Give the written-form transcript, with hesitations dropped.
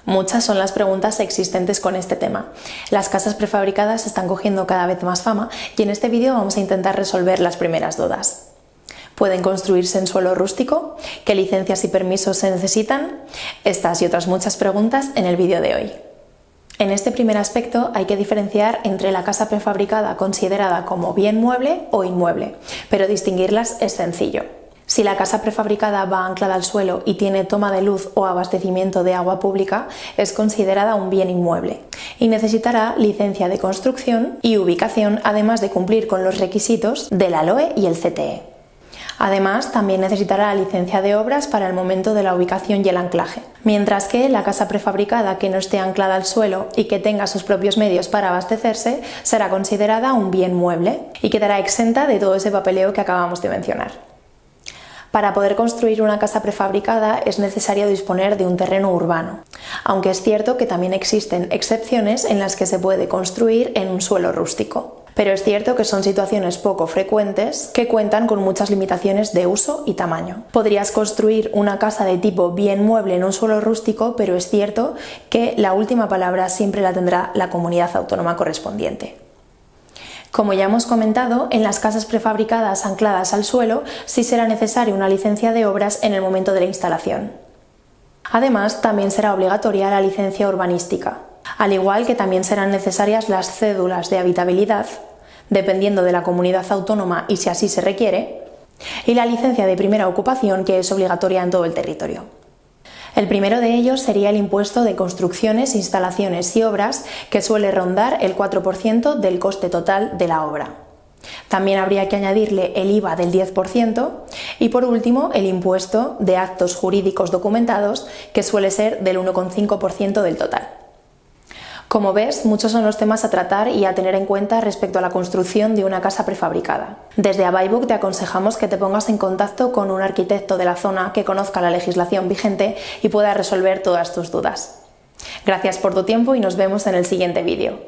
Muchas son las preguntas existentes con este tema. Las casas prefabricadas están cogiendo cada vez más fama y en este vídeo vamos a intentar resolver las primeras dudas. ¿Pueden construirse en suelo rústico? ¿Qué licencias y permisos se necesitan? Estas y otras muchas preguntas en el vídeo de hoy. En este primer aspecto hay que diferenciar entre la casa prefabricada considerada como bien mueble o inmueble, pero distinguirlas es sencillo. Si la casa prefabricada va anclada al suelo y tiene toma de luz o abastecimiento de agua pública, es considerada un bien inmueble y necesitará licencia de construcción y ubicación, además de cumplir con los requisitos de la LOE y el CTE. Además, también necesitará licencia de obras para el momento de la ubicación y el anclaje, mientras que la casa prefabricada que no esté anclada al suelo y que tenga sus propios medios para abastecerse será considerada un bien mueble y quedará exenta de todo ese papeleo que acabamos de mencionar. Para poder construir una casa prefabricada es necesario disponer de un terreno urbano, aunque es cierto que también existen excepciones en las que se puede construir en un suelo rústico. Pero es cierto que son situaciones poco frecuentes que cuentan con muchas limitaciones de uso y tamaño. Podrías construir una casa de tipo bien mueble en un suelo rústico, pero es cierto que la última palabra siempre la tendrá la comunidad autónoma correspondiente. Como ya hemos comentado, en las casas prefabricadas ancladas al suelo sí será necesaria una licencia de obras en el momento de la instalación. Además, también será obligatoria la licencia urbanística, al igual que también serán necesarias las cédulas de habitabilidad, dependiendo de la comunidad autónoma y si así se requiere, y la licencia de primera ocupación, que es obligatoria en todo el territorio. El primero de ellos sería el impuesto de construcciones, instalaciones y obras, que suele rondar el 4% del coste total de la obra. También habría que añadirle el IVA del 10% y por último el impuesto de actos jurídicos documentados, que suele ser del 1,5% del total. Como ves, muchos son los temas a tratar y a tener en cuenta respecto a la construcción de una casa prefabricada. Desde Abaybook te aconsejamos que te pongas en contacto con un arquitecto de la zona que conozca la legislación vigente y pueda resolver todas tus dudas. Gracias por tu tiempo y nos vemos en el siguiente vídeo.